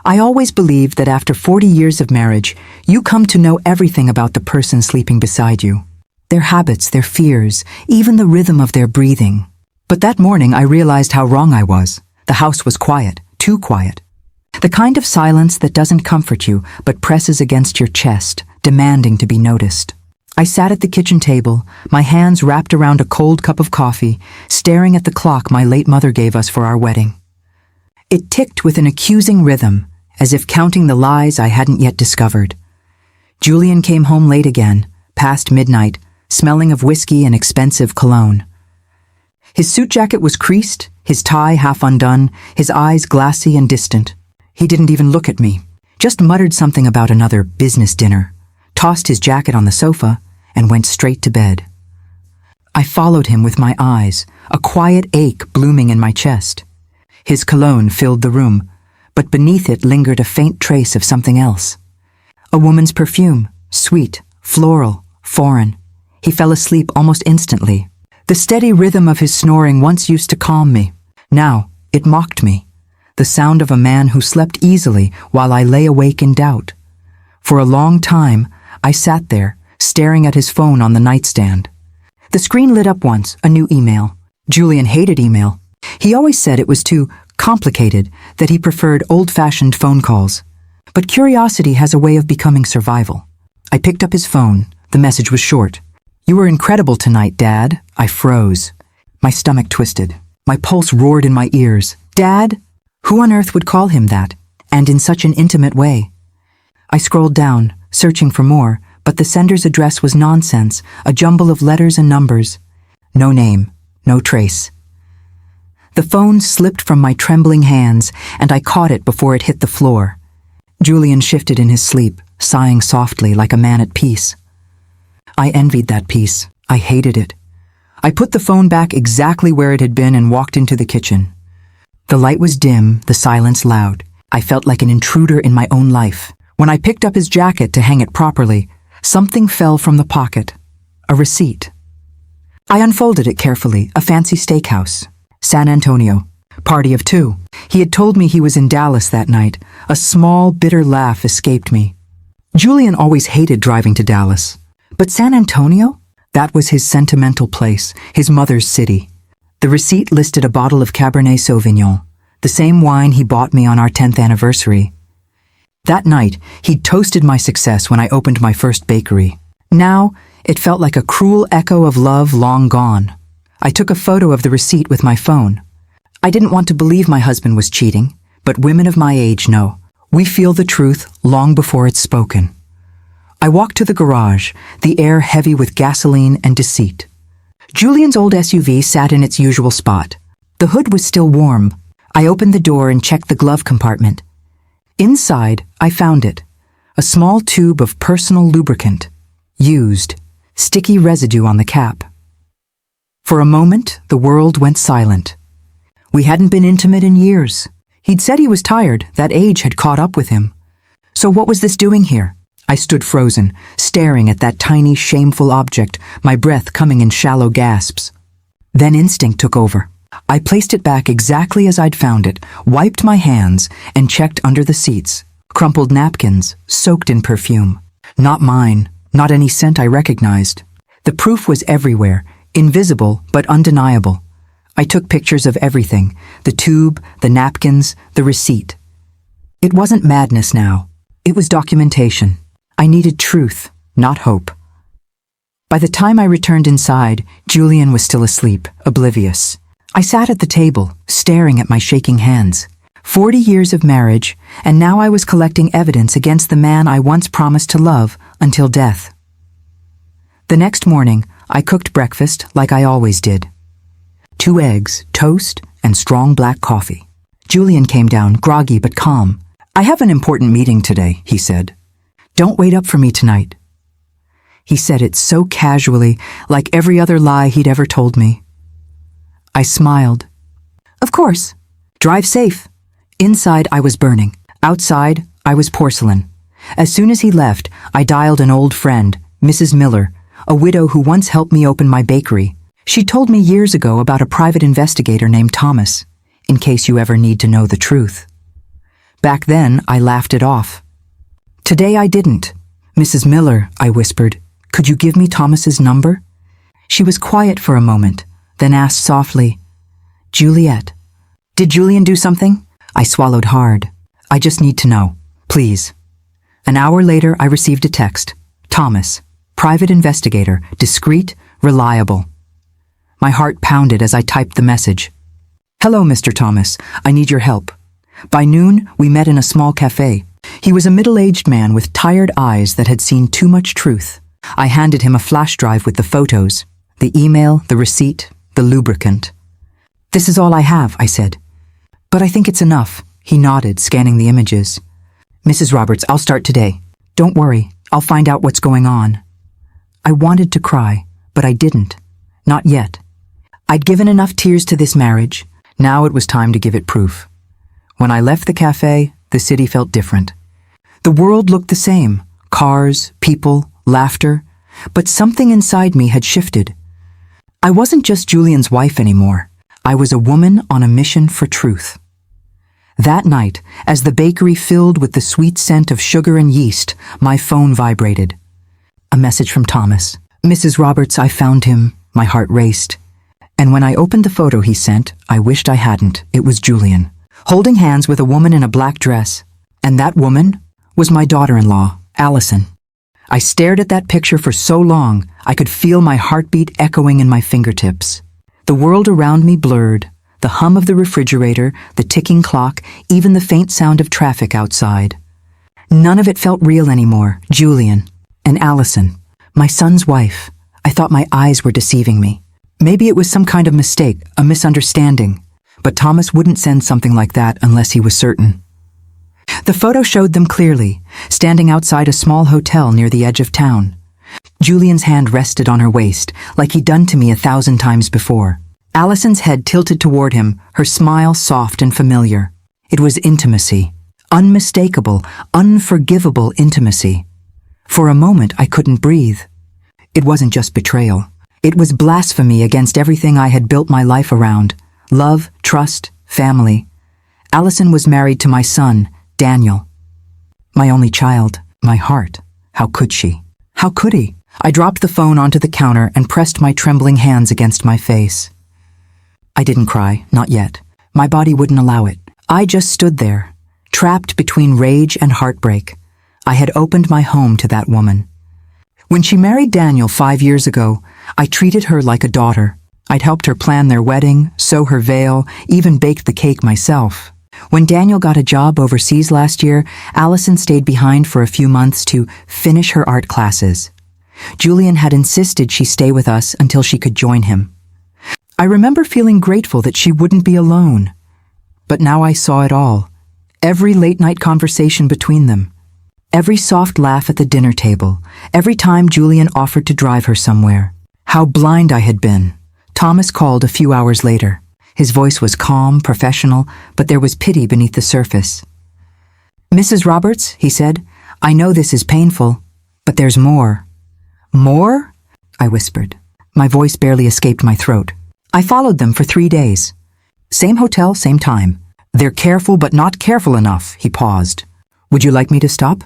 I always believed that after 40 years of marriage, you come to know everything about the person sleeping beside you. Their habits, their fears, even the rhythm of their breathing. But that morning I realized how wrong I was. The house was quiet, too quiet. The kind of silence that doesn't comfort you, but presses against your chest, demanding to be noticed. I sat at the kitchen table, my hands wrapped around a cold cup of coffee, staring at the clock my late mother gave us for our wedding. It ticked with an accusing rhythm, as if counting the lies I hadn't yet discovered. Julian came home late again, past midnight, smelling of whiskey and expensive cologne. His suit jacket was creased, his tie half undone, his eyes glassy and distant. He didn't even look at me, just muttered something about another business dinner, tossed his jacket on the sofa, and went straight to bed. I followed him with my eyes, a quiet ache blooming in my chest. His cologne filled the room, but beneath it lingered a faint trace of something else. A woman's perfume, sweet, floral, foreign. He fell asleep almost instantly. The steady rhythm of his snoring once used to calm me. Now, it mocked me. The sound of a man who slept easily while I lay awake in doubt. For a long time, I sat there, staring at his phone on the nightstand. The screen lit up once, a new email. Julian hated email. He always said it was too complicated, that he preferred old-fashioned phone calls. But curiosity has a way of becoming survival. I picked up his phone. The message was short. "You were incredible tonight, Dad." I froze. My stomach twisted. My pulse roared in my ears. Dad? Who on earth would call him that? And in such an intimate way? I scrolled down, searching for more, but the sender's address was nonsense, a jumble of letters and numbers. No name, no trace. The phone slipped from my trembling hands, and I caught it before it hit the floor. Julian shifted in his sleep, sighing softly like a man at peace. I envied that peace. I hated it. I put the phone back exactly where it had been and walked into the kitchen. The light was dim, the silence loud. I felt like an intruder in my own life. When I picked up his jacket to hang it properly, something fell from the pocket. A receipt. I unfolded it carefully, a fancy steakhouse. San Antonio. Party of two. He had told me he was in Dallas that night. A small, bitter laugh escaped me. Julian always hated driving to Dallas. But San Antonio? That was his sentimental place, his mother's city. The receipt listed a bottle of Cabernet Sauvignon, the same wine he bought me on our 10th anniversary. That night, he'd toasted my success when I opened my first bakery. Now, it felt like a cruel echo of love long gone. I took a photo of the receipt with my phone. I didn't want to believe my husband was cheating, but women of my age know. We feel the truth long before it's spoken. I walked to the garage, the air heavy with gasoline and deceit. Julian's old SUV sat in its usual spot. The hood was still warm. I opened the door and checked the glove compartment. Inside, I found it. A small tube of personal lubricant. Used. Sticky residue on the cap. For a moment, the world went silent. We hadn't been intimate in years. He'd said he was tired, that age had caught up with him. So what was this doing here? I stood frozen, staring at that tiny, shameful object, my breath coming in shallow gasps. Then instinct took over. I placed it back exactly as I'd found it, wiped my hands, and checked under the seats. Crumpled napkins, soaked in perfume. Not mine, not any scent I recognized. The proof was everywhere, invisible but undeniable. I took pictures of everything, the tube, the napkins, the receipt. It wasn't madness now. It was documentation. I needed truth, not hope. By the time I returned inside, Julian was still asleep, oblivious. I sat at the table, staring at my shaking hands. 40 years of marriage, and now I was collecting evidence against the man I once promised to love until death. The next morning, I cooked breakfast like I always did. 2 eggs, toast, and strong black coffee. Julian came down, groggy but calm. "I have an important meeting today," he said. "Don't wait up for me tonight." He said it so casually, like every other lie he'd ever told me. I smiled. "Of course. Drive safe." Inside, I was burning. Outside, I was porcelain. As soon as he left, I dialed an old friend, Mrs. Miller, a widow who once helped me open my bakery. She told me years ago about a private investigator named Thomas, in case you ever need to know the truth. Back then, I laughed it off. Today I didn't. Mrs. Miller, I whispered, could you give me Thomas's number? She was quiet for a moment, then asked softly, Juliet, did Julian do something? I swallowed hard. I just need to know, please. An hour later, I received a text. Thomas, private investigator, discreet, reliable. My heart pounded as I typed the message. Hello, Mr. Thomas. I need your help. By noon, we met in a small cafe. He was a middle-aged man with tired eyes that had seen too much truth. I handed him a flash drive with the photos, the email, the receipt, the lubricant. This is all I have, I said. But I think it's enough. He nodded, scanning the images. Mrs. Roberts, I'll start today. Don't worry, I'll find out what's going on. I wanted to cry, but I didn't. Not yet. I'd given enough tears to this marriage. Now it was time to give it proof. When I left the cafe, the city felt different. The world looked the same. Cars, people, laughter. But something inside me had shifted. I wasn't just Julian's wife anymore. I was a woman on a mission for truth. That night, as the bakery filled with the sweet scent of sugar and yeast, my phone vibrated. A message from Thomas. Mrs. Roberts, I found him. My heart raced. And when I opened the photo he sent, I wished I hadn't. It was Julian, holding hands with a woman in a black dress. And that woman was my daughter-in-law, Allison. I stared at that picture for so long, I could feel my heartbeat echoing in my fingertips. The world around me blurred, the hum of the refrigerator, the ticking clock, even the faint sound of traffic outside. None of it felt real anymore. Julian and Allison, my son's wife. I thought my eyes were deceiving me. Maybe it was some kind of mistake, a misunderstanding. But Thomas wouldn't send something like that unless he was certain. The photo showed them clearly, standing outside a small hotel near the edge of town. Julian's hand rested on her waist, like he'd done to me 1,000 times before. Allison's head tilted toward him, her smile soft and familiar. It was intimacy. Unmistakable, unforgivable intimacy. For a moment, I couldn't breathe. It wasn't just betrayal. It was blasphemy against everything I had built my life around. Love, trust, family. Allison was married to my son, Daniel. My only child, my heart. How could she? How could he? I dropped the phone onto the counter and pressed my trembling hands against my face. I didn't cry, not yet. My body wouldn't allow it. I just stood there, trapped between rage and heartbreak. I had opened my home to that woman. When she married Daniel 5 years ago, I treated her like a daughter. I'd helped her plan their wedding, sew her veil, even baked the cake myself. When Daniel got a job overseas last year, Allison stayed behind for a few months to finish her art classes. Julian had insisted she stay with us until she could join him. I remember feeling grateful that she wouldn't be alone. But now I saw it all. Every late-night conversation between them. Every soft laugh at the dinner table. Every time Julian offered to drive her somewhere. How blind I had been. Thomas called a few hours later. His voice was calm, professional, but there was pity beneath the surface. Mrs. Roberts, he said, I know this is painful, but there's more. More? I whispered. My voice barely escaped my throat. I followed them for 3 days. Same hotel, same time. They're careful but not careful enough, he paused. Would you like me to stop?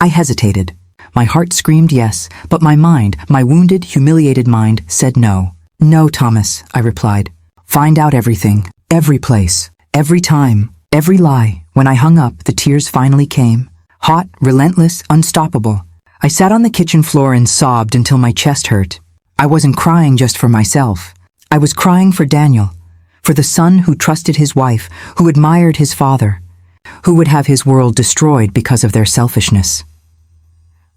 I hesitated. My heart screamed yes, but my mind, my wounded, humiliated mind, said no. No, Thomas, I replied. Find out everything, every place, every time, every lie. When I hung up, the tears finally came. Hot, relentless, unstoppable. I sat on the kitchen floor and sobbed until my chest hurt. I wasn't crying just for myself. I was crying for Daniel, for the son who trusted his wife, who admired his father, who would have his world destroyed because of their selfishness.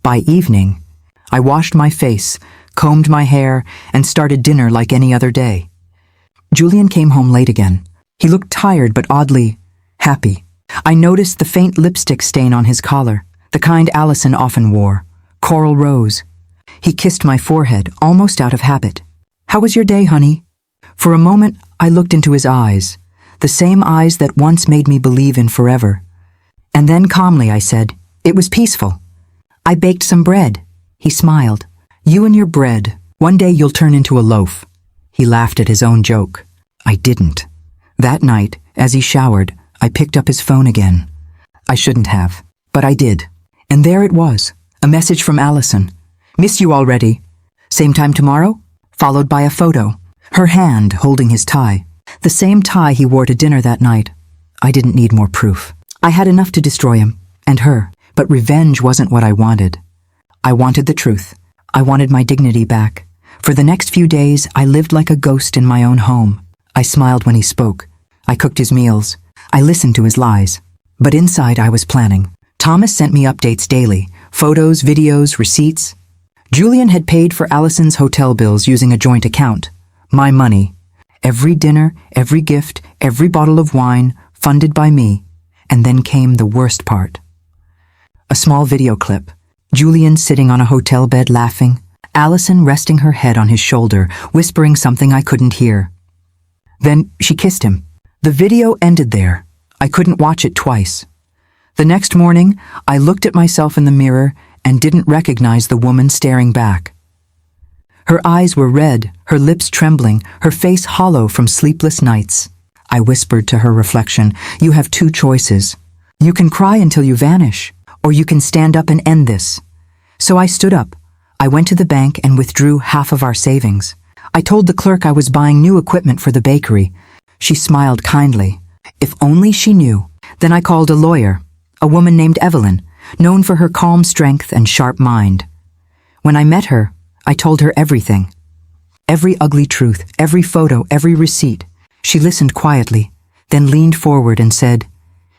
By evening, I washed my face, combed my hair, and started dinner like any other day. Julian came home late again. He looked tired but oddly happy. I noticed the faint lipstick stain on his collar, the kind Allison often wore, coral rose. He kissed my forehead, almost out of habit. How was your day, honey? For a moment, I looked into his eyes, the same eyes that once made me believe in forever. And then calmly I said, it was peaceful. I baked some bread. He smiled. You and your bread. One day you'll turn into a loaf. He laughed at his own joke. I didn't. That night, as he showered, I picked up his phone again. I shouldn't have, but I did. And there it was, a message from Allison. Miss you already. Same time tomorrow? Followed by a photo. Her hand holding his tie. The same tie he wore to dinner that night. I didn't need more proof. I had enough to destroy him, and her, but revenge wasn't what I wanted. I wanted the truth. I wanted my dignity back. For the next few days, I lived like a ghost in my own home. I smiled when he spoke. I cooked his meals. I listened to his lies. But inside I was planning. Thomas sent me updates daily. Photos, videos, receipts. Julian had paid for Allison's hotel bills using a joint account. My money. Every dinner, every gift, every bottle of wine, funded by me. And then came the worst part. A small video clip. Julian sitting on a hotel bed laughing. Allison resting her head on his shoulder, whispering something I couldn't hear. Then she kissed him. The video ended there. I couldn't watch it twice. The next morning, I looked at myself in the mirror and didn't recognize the woman staring back. Her eyes were red, her lips trembling, her face hollow from sleepless nights. I whispered to her reflection, "You have two choices. You can cry until you vanish, or you can stand up and end this." So I stood up. I went to the bank and withdrew half of our savings. I told the clerk I was buying new equipment for the bakery. She smiled kindly. If only she knew. Then I called a lawyer, a woman named Evelyn, known for her calm strength and sharp mind. When I met her, I told her everything. Every ugly truth, every photo, every receipt. She listened quietly, then leaned forward and said,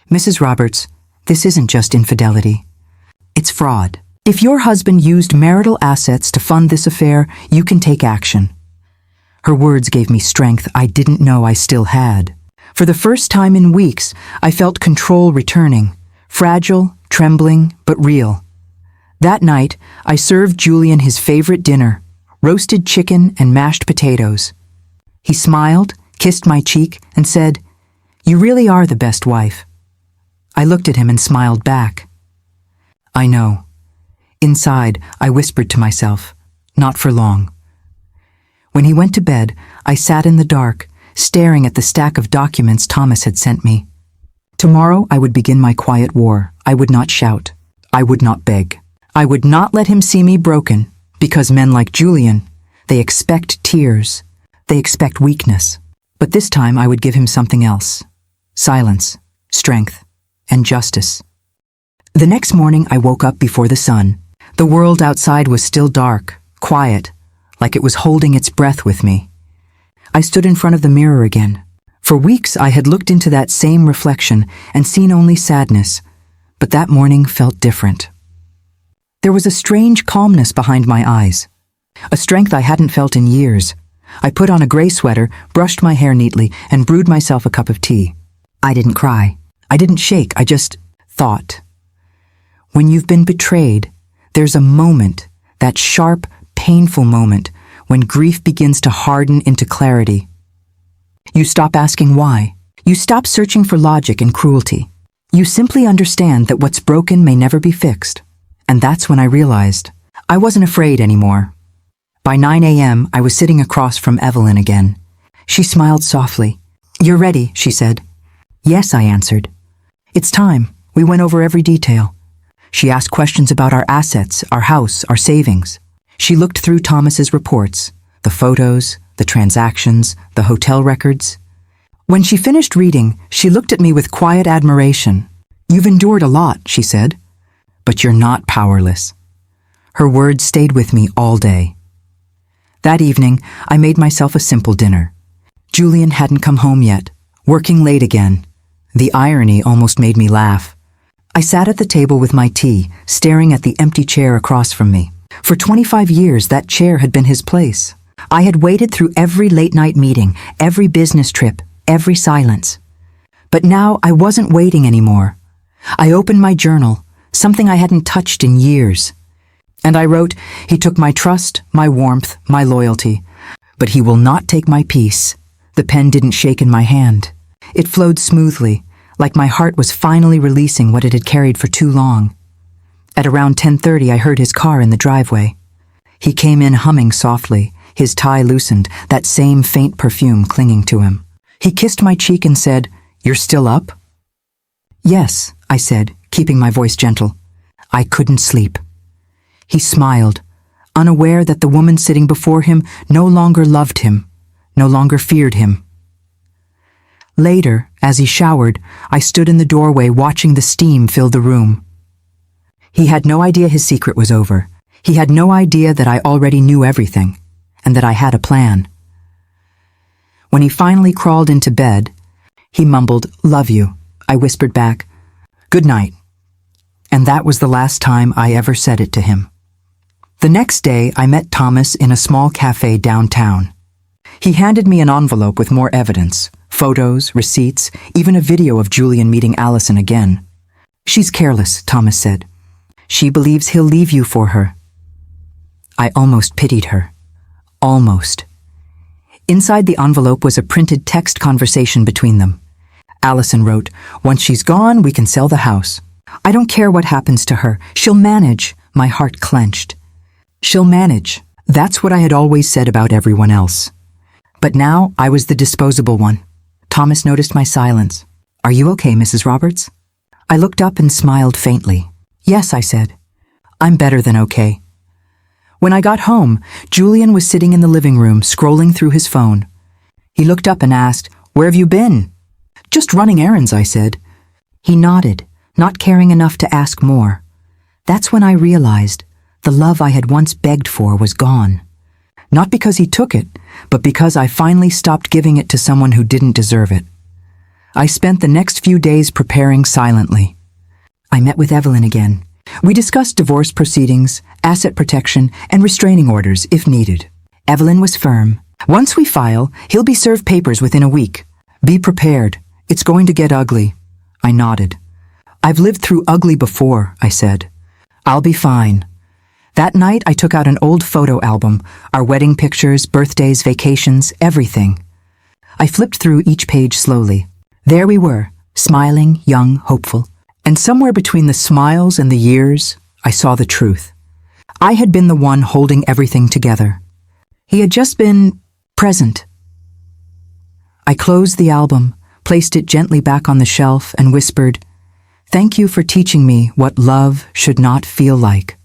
"Mrs. Roberts, this isn't just infidelity. It's fraud. If your husband used marital assets to fund this affair, you can take action." Her words gave me strength I didn't know I still had. For the first time in weeks, I felt control returning, fragile, trembling, but real. That night, I served Julian his favorite dinner, roasted chicken and mashed potatoes. He smiled, kissed my cheek, and said, "You really are the best wife." I looked at him and smiled back. I know. Inside, I whispered to myself, "Not for long." When he went to bed, I sat in the dark, staring at the stack of documents Thomas had sent me. Tomorrow I would begin my quiet war. I would not shout. I would not beg. I would not let him see me broken, because men like Julian, they expect tears. They expect weakness. But this time I would give him something else. Silence, strength, and justice. The next morning I woke up before the sun. The world outside was still dark, quiet, like it was holding its breath with me. I stood in front of the mirror again. For weeks I had looked into that same reflection and seen only sadness, but that morning felt different. There was a strange calmness behind my eyes, a strength I hadn't felt in years. I put on a gray sweater, brushed my hair neatly, and brewed myself a cup of tea. I didn't cry. I didn't shake. I just thought. When you've been betrayed, there's a moment, that sharp, painful moment, when grief begins to harden into clarity. You stop asking why. You stop searching for logic and cruelty. You simply understand that what's broken may never be fixed. And that's when I realized I wasn't afraid anymore. By 9 a.m., I was sitting across from Evelyn again. She smiled softly. "You're ready," she said. "Yes," I answered. "It's time." We went over every detail. She asked questions about our assets, our house, our savings. She looked through Thomas's reports, the photos, the transactions, the hotel records. When she finished reading, she looked at me with quiet admiration. "You've endured a lot," she said, "but you're not powerless." Her words stayed with me all day. That evening, I made myself a simple dinner. Julian hadn't come home yet, working late again. The irony almost made me laugh. I sat at the table with my tea, staring at the empty chair across from me. For 25 years, that chair had been his place. I had waited through every late-night meeting, every business trip, every silence. But now I wasn't waiting anymore. I opened my journal, something I hadn't touched in years. And I wrote, "He took my trust, my warmth, my loyalty, but he will not take my peace." The pen didn't shake in my hand. It flowed smoothly, like my heart was finally releasing what it had carried for too long. At around 10:30, I heard his car in the driveway. He came in humming softly, his tie loosened, that same faint perfume clinging to him. He kissed my cheek and said, "You're still up?" "Yes," I said, keeping my voice gentle. I couldn't sleep. He smiled, unaware that the woman sitting before him no longer loved him, no longer feared him. Later, as he showered, I stood in the doorway watching the steam fill the room. He had no idea his secret was over. He had no idea that I already knew everything, and that I had a plan. When he finally crawled into bed, he mumbled, "Love you." I whispered back, "Good night." And that was the last time I ever said it to him. The next day, I met Thomas in a small cafe downtown. He handed me an envelope with more evidence, photos, receipts, even a video of Julian meeting Allison again. "She's careless," Thomas said. "She believes he'll leave you for her." I almost pitied her. Almost. Inside the envelope was a printed text conversation between them. Allison wrote, "Once she's gone, we can sell the house. I don't care what happens to her. She'll manage." My heart clenched. She'll manage. That's what I had always said about everyone else. But now I was the disposable one. Thomas noticed my silence. "Are you okay, Mrs. Roberts?" I looked up and smiled faintly. "Yes," I said. "I'm better than okay." When I got home, Julian was sitting in the living room, scrolling through his phone. He looked up and asked, "Where have you been?" "Just running errands," I said. He nodded, not caring enough to ask more. That's when I realized the love I had once begged for was gone. Not because he took it, but because I finally stopped giving it to someone who didn't deserve it. I spent the next few days preparing silently. I met with Evelyn again. We discussed divorce proceedings, asset protection, and restraining orders if needed. Evelyn was firm. "Once we file, he'll be served papers within a week. Be prepared. It's going to get ugly." I nodded. "I've lived through ugly before," I said. "I'll be fine." That night, I took out an old photo album, our wedding pictures, birthdays, vacations, everything. I flipped through each page slowly. There we were, smiling, young, hopeful. And somewhere between the smiles and the years, I saw the truth. I had been the one holding everything together. He had just been present. I closed the album, placed it gently back on the shelf, and whispered, "Thank you for teaching me what love should not feel like."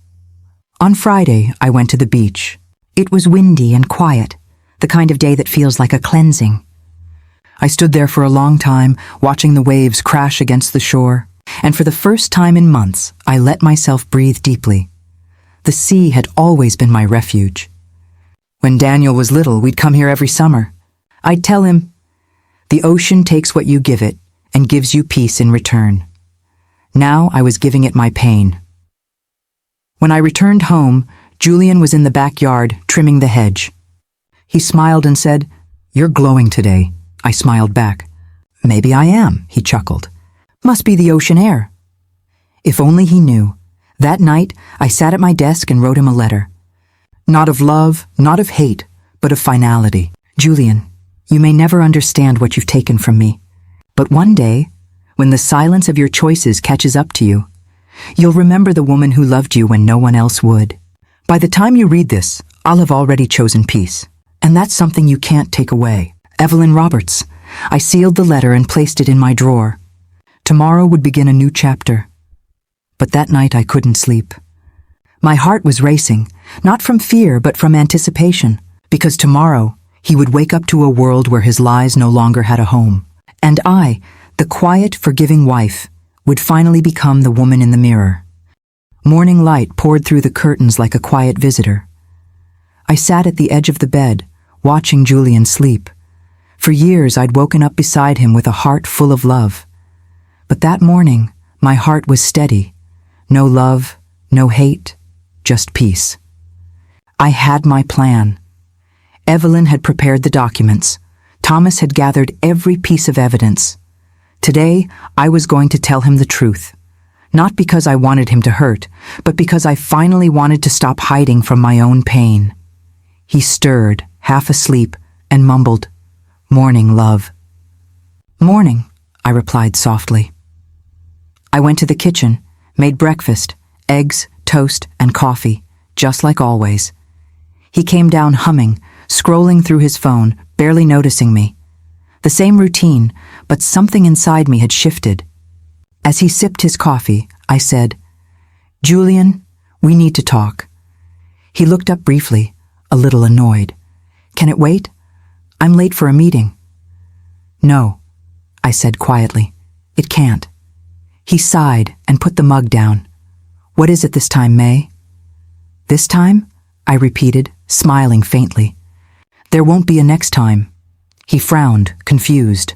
On Friday, I went to the beach. It was windy and quiet, the kind of day that feels like a cleansing. I stood there for a long time, watching the waves crash against the shore. And for the first time in months, I let myself breathe deeply. The sea had always been my refuge. When Daniel was little, we'd come here every summer. I'd tell him, "The ocean takes what you give it and gives you peace in return." Now I was giving it my pain. When I returned home, Julian was in the backyard, trimming the hedge. He smiled and said, "You're glowing today." I smiled back. "Maybe I am," he chuckled. "Must be the ocean air." If only he knew. That night, I sat at my desk and wrote him a letter. Not of love, not of hate, but of finality. "Julian, you may never understand what you've taken from me. But one day, when the silence of your choices catches up to you, you'll remember the woman who loved you when no one else would. By the time you read this, I'll have already chosen peace. And that's something you can't take away. Evelyn Roberts." I sealed the letter and placed it in my drawer. Tomorrow would begin a new chapter. But that night I couldn't sleep. My heart was racing, not from fear but from anticipation, because tomorrow he would wake up to a world where his lies no longer had a home. And I, the quiet, forgiving wife, would finally become the woman in the mirror. Morning light poured through the curtains like a quiet visitor. I sat at the edge of the bed, watching Julian sleep. For years I'd woken up beside him with a heart full of love. But that morning, my heart was steady. No love, no hate, just peace. I had my plan. Evelyn had prepared the documents. Thomas had gathered every piece of evidence. Today, I was going to tell him the truth. Not because I wanted him to hurt, but because I finally wanted to stop hiding from my own pain. He stirred, half asleep, and mumbled, "Morning, love." "Morning," I replied softly. I went to the kitchen, made breakfast, eggs, toast, and coffee, just like always. He came down humming, scrolling through his phone, barely noticing me. The same routine, but something inside me had shifted. As he sipped his coffee, I said. "Julian, we need to talk." He looked up briefly, a little annoyed. "Can it wait? I'm late for a meeting." "No," I said quietly. "It can't." He sighed and put the mug down. "What is it this time, May?" "This time?" I repeated, smiling faintly. "There won't be a next time." He frowned, confused.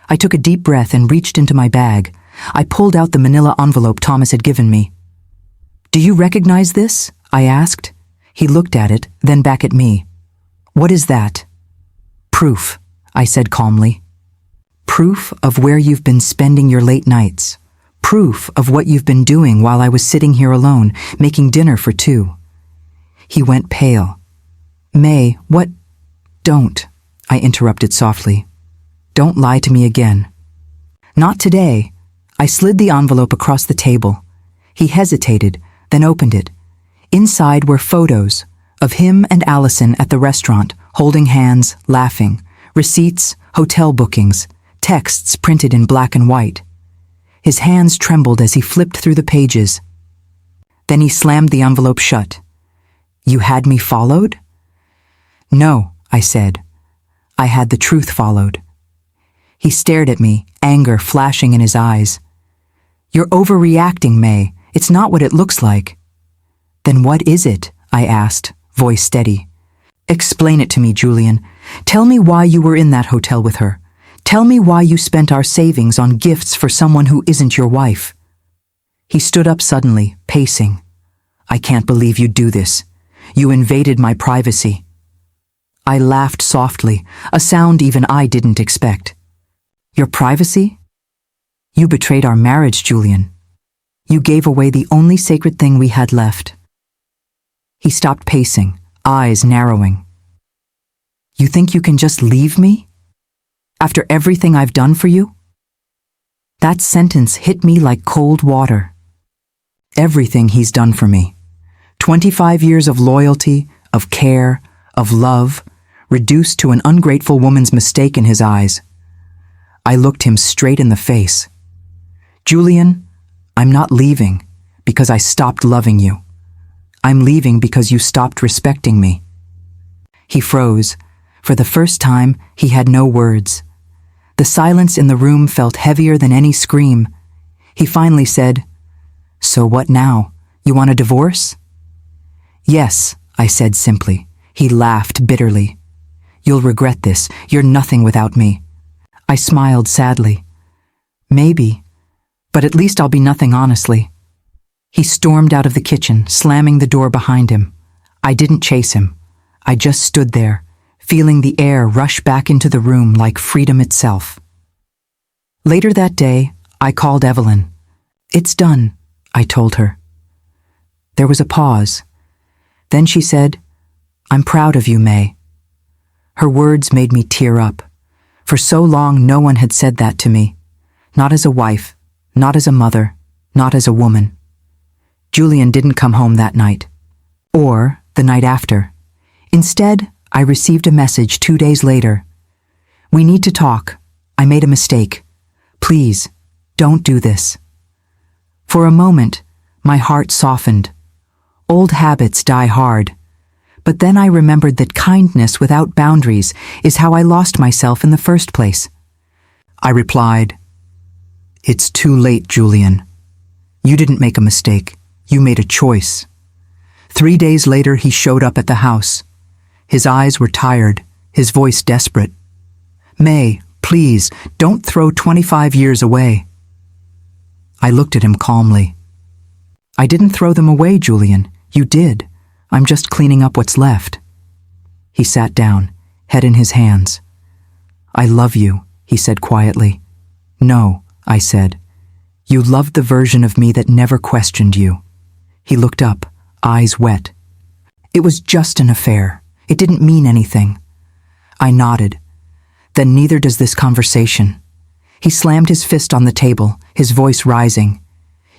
I took a deep breath and reached into my bag. I pulled out the manila envelope Thomas had given me. "Do you recognize this?" I asked. He looked at it, then back at me. "What is that?" "Proof," I said calmly. "Proof of where you've been spending your late nights. Proof of what you've been doing while I was sitting here alone, making dinner for two." He went pale. "May, what—" "Don't," I interrupted softly. "Don't lie to me again." "Not today." I slid the envelope across the table. He hesitated, then opened it. Inside were photos of him and Allison at the restaurant, holding hands, laughing, receipts, hotel bookings, texts printed in black and white. His hands trembled as he flipped through the pages. Then he slammed the envelope shut. "You had me followed?" "No," I said. "I had the truth followed." He stared at me, anger flashing in his eyes. "You're overreacting, May. It's not what it looks like." "Then what is it?" I asked, voice steady. "Explain it to me, Julian. Tell me why you were in that hotel with her. Tell me why you spent our savings on gifts for someone who isn't your wife." He stood up suddenly, pacing. "I can't believe you'd do this. You invaded my privacy." I laughed softly, a sound even I didn't expect. "Your privacy? You betrayed our marriage, Julian. You gave away the only sacred thing we had left." He stopped pacing, eyes narrowing. "You think you can just leave me? After everything I've done for you?" That sentence hit me like cold water. Everything he's done for me. 25 years of loyalty, of care, of love, reduced to an ungrateful woman's mistake in his eyes. I looked him straight in the face. "Julian, I'm not leaving because I stopped loving you. I'm leaving because you stopped respecting me." He froze. For the first time, he had no words. The silence in the room felt heavier than any scream. He finally said, "So what now? You want a divorce?" "Yes," I said simply. He laughed bitterly. "You'll regret this. You're nothing without me." I smiled sadly. "Maybe, but at least I'll be nothing honestly." He stormed out of the kitchen, slamming the door behind him. I didn't chase him. I just stood there, feeling the air rush back into the room like freedom itself. Later that day, I called Evelyn. "It's done," I told her. There was a pause. Then she said, "I'm proud of you, May." Her words made me tear up. For so long, no one had said that to me. Not as a wife, not as a mother, not as a woman. Julian didn't come home that night. Or the night after. Instead, I received a message 2 days later. "We need to talk. I made a mistake. Please, don't do this." For a moment, my heart softened. Old habits die hard. But then I remembered that kindness without boundaries is how I lost myself in the first place. I replied, "It's too late, Julian. You didn't make a mistake. You made a choice." 3 days later, he showed up at the house. His eyes were tired, his voice desperate. "May, please, don't throw 25 years away." I looked at him calmly. "I didn't throw them away, Julian. You did. I'm just cleaning up what's left." He sat down, head in his hands. "I love you," he said quietly. "No," I said. "You loved the version of me that never questioned you." He looked up, eyes wet. "It was just an affair. It didn't mean anything." I nodded. "Then neither does this conversation." He slammed his fist on the table, his voice rising.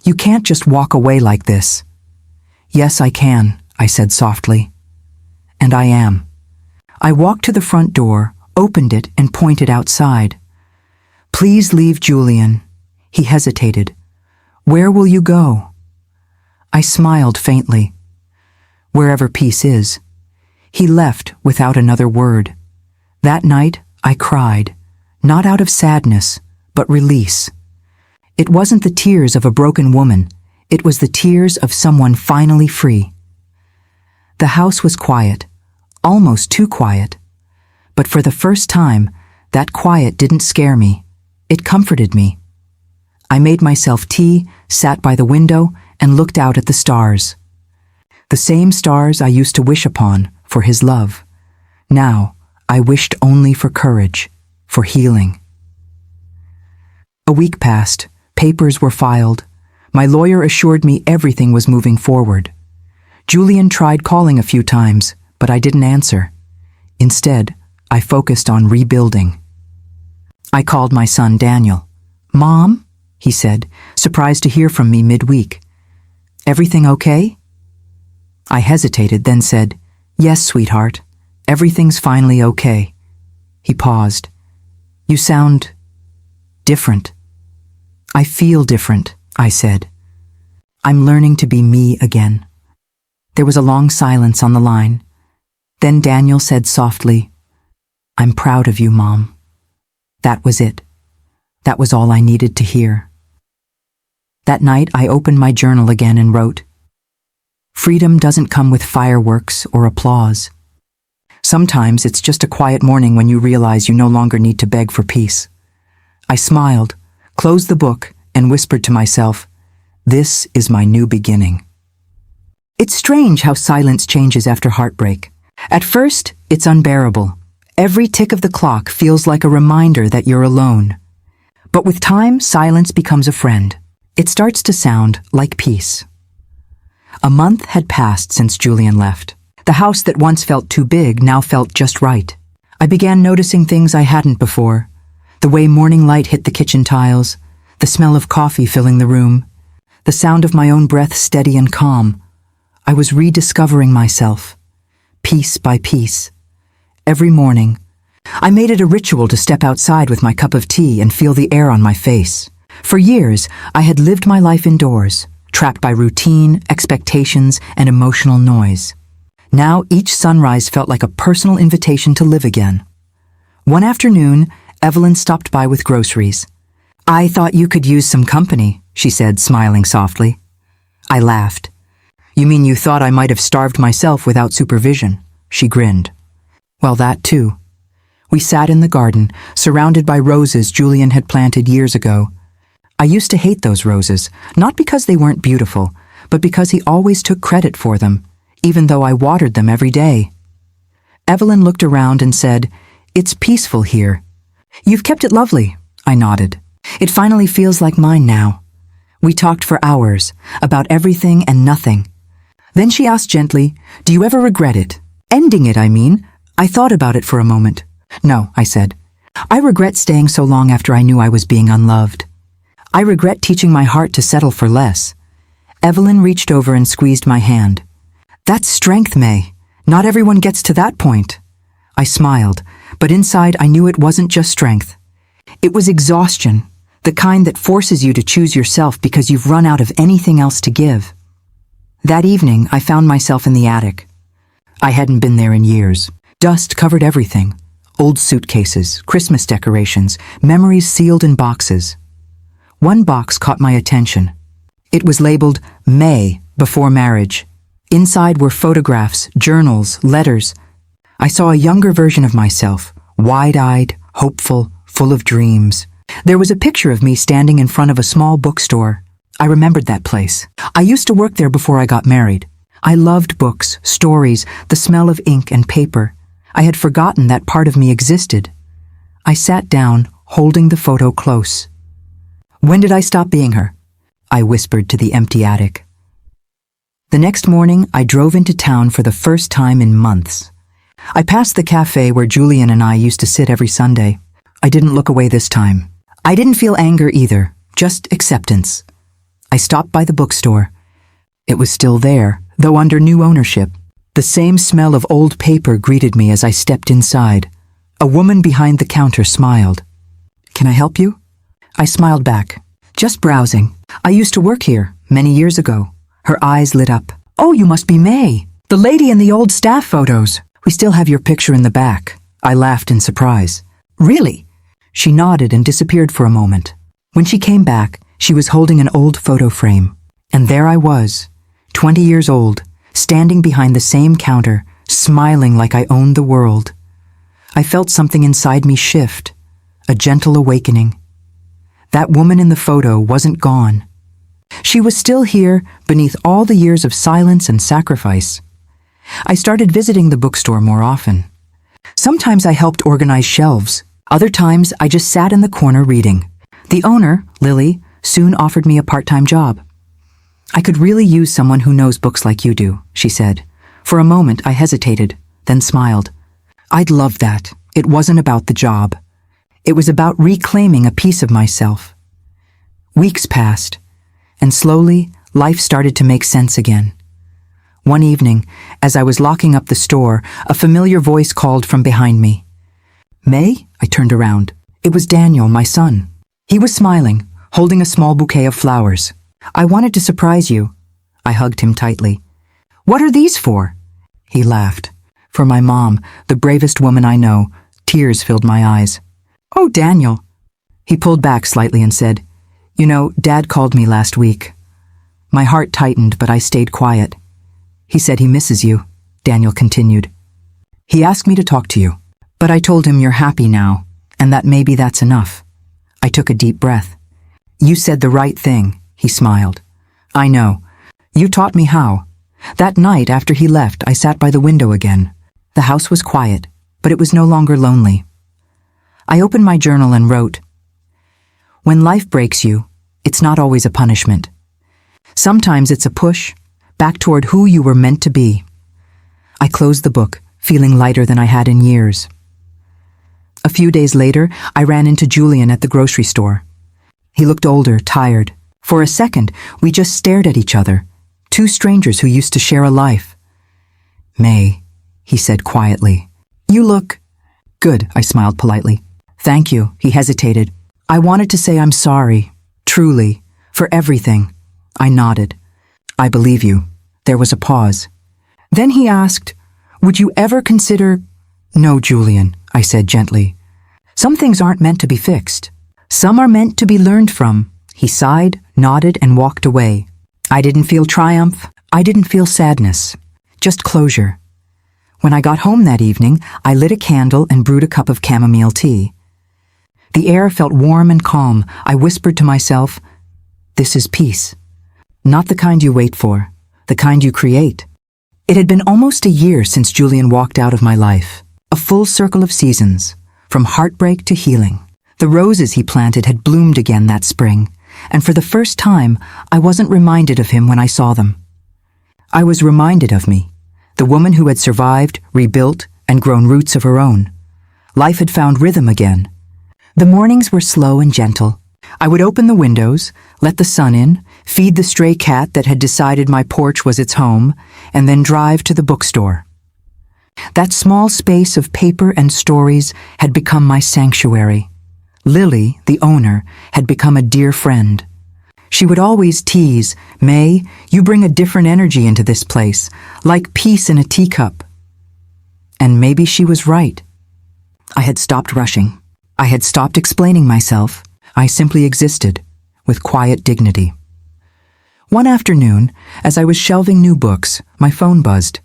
"You can't just walk away like this." "Yes, I can," I said softly. "And I am." I walked to the front door, opened it, and pointed outside. "Please leave, Julian." He hesitated. Where will you go?" I smiled faintly. "Wherever peace is." He left without another word. That night, I cried, not out of sadness, but release. It wasn't the tears of a broken woman. It was the tears of someone finally free. The house was quiet, almost too quiet. But for the first time, that quiet didn't scare me. It comforted me. I made myself tea, sat by the window, and looked out at the stars. The same stars I used to wish upon for his love. Now, I wished only for courage, for healing. A week passed. Papers were filed. My lawyer assured me everything was moving forward. Julian tried calling a few times, but I didn't answer. Instead, I focused on rebuilding. I called my son Daniel. "Mom?" he said, surprised to hear from me midweek. "Everything okay?" I hesitated, then said, "Yes, sweetheart. Everything's finally okay." He paused. "You sound different." "I feel different," I said. "I'm learning to be me again." There was a long silence on the line. Then Daniel said softly, "I'm proud of you, Mom." That was it. That was all I needed to hear. That night, I opened my journal again and wrote, "Freedom doesn't come with fireworks or applause. Sometimes it's just a quiet morning when you realize you no longer need to beg for peace." I smiled, closed the book, and whispered to myself, "This is my new beginning." It's strange how silence changes after heartbreak. At first, it's unbearable. Every tick of the clock feels like a reminder that you're alone. But with time, silence becomes a friend. It starts to sound like peace. A month had passed since Julian left. The house that once felt too big now felt just right. I began noticing things I hadn't before. The way morning light hit the kitchen tiles, the smell of coffee filling the room, the sound of my own breath steady and calm. I was rediscovering myself, piece by piece. Every morning, I made it a ritual to step outside with my cup of tea and feel the air on my face. For years, I had lived my life indoors, trapped by routine, expectations, and emotional noise. Now each sunrise felt like a personal invitation to live again. One afternoon, Evelyn stopped by with groceries. "I thought you could use some company," she said, smiling softly. I laughed. "You mean you thought I might have starved myself without supervision?" She grinned. "Well, that too." We sat in the garden, surrounded by roses Julian had planted years ago. I used to hate those roses, not because they weren't beautiful, but because he always took credit for them, even though I watered them every day. Evelyn looked around and said, "It's peaceful here." "You've kept it lovely," I nodded. "It finally feels like mine now." We talked for hours, about everything and nothing. Then she asked gently, "Do you ever regret it? Ending it, I mean." I thought about it for a moment. "No," I said. "I regret staying so long after I knew I was being unloved. I regret teaching my heart to settle for less." Evelyn reached over and squeezed my hand. "That's strength, May. Not everyone gets to that point." I smiled, but inside I knew it wasn't just strength. It was exhaustion, the kind that forces you to choose yourself because you've run out of anything else to give. That evening, I found myself in the attic. I hadn't been there in years. Dust covered everything. Old suitcases, Christmas decorations, memories sealed in boxes. One box caught my attention. It was labeled May Before Marriage. Inside were photographs, journals, letters. I saw a younger version of myself, wide-eyed, hopeful, full of dreams. There was a picture of me standing in front of a small bookstore. I remembered that place. I used to work there before I got married. I loved books, stories, the smell of ink and paper. I had forgotten that part of me existed. I sat down, holding the photo close. "When did I stop being her?" I whispered to the empty attic. The next morning, I drove into town for the first time in months. I passed the cafe where Julian and I used to sit every Sunday. I didn't look away this time. I didn't feel anger either, just acceptance. I stopped by the bookstore. It was still there, though under new ownership. The same smell of old paper greeted me as I stepped inside. A woman behind the counter smiled. "Can I help you?" I smiled back. Just browsing. I used to work here, many years ago. Her eyes lit up. Oh, you must be May, the lady in the old staff photos. We still have your picture in the back. I laughed in surprise. Really? She nodded and disappeared for a moment. When she came back, she was holding an old photo frame. And there I was, 20 years old, standing behind the same counter, smiling like I owned the world. I felt something inside me shift, a gentle awakening. That woman in the photo wasn't gone. She was still here beneath all the years of silence and sacrifice. I started visiting the bookstore more often. Sometimes I helped organize shelves. Other times I just sat in the corner reading. The owner, Lily, soon offered me a part-time job. I could really use someone who knows books like you do, she said. For a moment I hesitated, then smiled. I'd love that. It wasn't about the job. It was about reclaiming a piece of myself. Weeks passed, and slowly life started to make sense again. One evening, as I was locking up the store, a familiar voice called from behind me. May? I turned around. It was Daniel, my son. He was smiling, holding a small bouquet of flowers. I wanted to surprise you. I hugged him tightly. What are these for? He laughed. For my mom, the bravest woman I know. Tears filled my eyes. Oh, Daniel. He pulled back slightly and said, You know, Dad called me last week. My heart tightened, but I stayed quiet. He said he misses you, Daniel continued. He asked me to talk to you, but I told him you're happy now, and that maybe that's enough. I took a deep breath. You said the right thing, he smiled. I know. You taught me how. That night after he left, I sat by the window again. The house was quiet, but it was no longer lonely. I opened my journal and wrote, When life breaks you, it's not always a punishment. Sometimes it's a push, back toward who you were meant to be. I closed the book, feeling lighter than I had in years. A few days later, I ran into Julian at the grocery store. He looked older, tired. For a second, we just stared at each other, two strangers who used to share a life. May, he said quietly. You look good, I smiled politely. Thank you, he hesitated. I wanted to say I'm sorry, truly, for everything. I nodded. I believe you. There was a pause. Then he asked, Would you ever consider... No, Julian, I said gently. Some things aren't meant to be fixed. Some are meant to be learned from. He sighed, nodded, and walked away. I didn't feel triumph. I didn't feel sadness. Just closure. When I got home that evening, I lit a candle and brewed a cup of chamomile tea. The air felt warm and calm. I whispered to myself, This is peace. Not the kind you wait for, the kind you create. It had been almost a year since Julian walked out of my life. A full circle of seasons, from heartbreak to healing. The roses he planted had bloomed again that spring, and for the first time, I wasn't reminded of him when I saw them. I was reminded of me, the woman who had survived, rebuilt, and grown roots of her own. Life had found rhythm again. The mornings were slow and gentle. I would open the windows, let the sun in, feed the stray cat that had decided my porch was its home, and then drive to the bookstore. That small space of paper and stories had become my sanctuary. Lily, the owner, had become a dear friend. She would always tease, May, you bring a different energy into this place, like peace in a teacup. And maybe she was right. I had stopped rushing. I had stopped explaining myself. I simply existed, with quiet dignity. One afternoon, as I was shelving new books, my phone buzzed.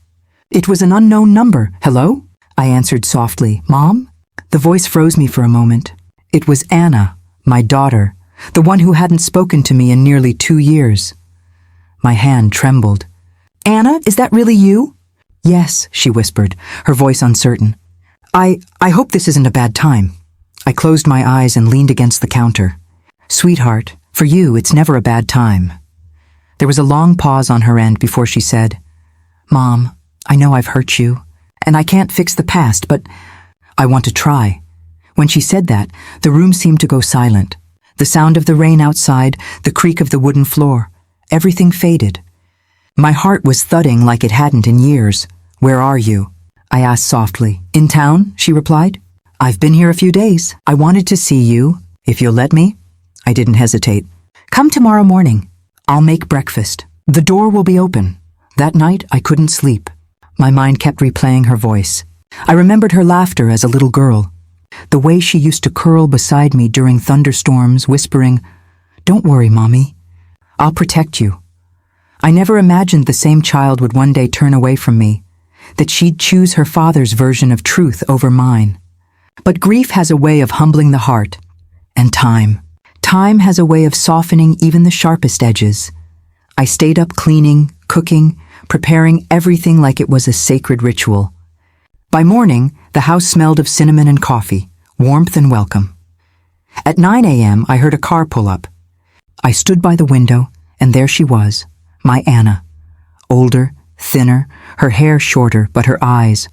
It was an unknown number. Hello? I answered softly. Mom? The voice froze me for a moment. It was Anna, my daughter, the one who hadn't spoken to me in nearly 2 years. My hand trembled. Anna, is that really you? Yes, she whispered, her voice uncertain. I hope this isn't a bad time. I closed my eyes and leaned against the counter. Sweetheart, for you, it's never a bad time. There was a long pause on her end before she said, Mom, I know I've hurt you, and I can't fix the past, but I want to try. When she said that, the room seemed to go silent. The sound of the rain outside, the creak of the wooden floor, everything faded. My heart was thudding like it hadn't in years. Where are you? I asked softly. In town, she replied. I've been here a few days. I wanted to see you, if you'll let me. I didn't hesitate. Come tomorrow morning. I'll make breakfast. The door will be open. That night, I couldn't sleep. My mind kept replaying her voice. I remembered her laughter as a little girl. The way she used to curl beside me during thunderstorms, whispering, "Don't worry, Mommy. I'll protect you." I never imagined the same child would one day turn away from me, that she'd choose her father's version of truth over mine. But grief has a way of humbling the heart. And time. Time has a way of softening even the sharpest edges. I stayed up cleaning, cooking, preparing everything like it was a sacred ritual. By morning, the house smelled of cinnamon and coffee, warmth and welcome. At 9 a.m., I heard a car pull up. I stood by the window, and there she was, my Anna. Older, thinner, her hair shorter, but her eyes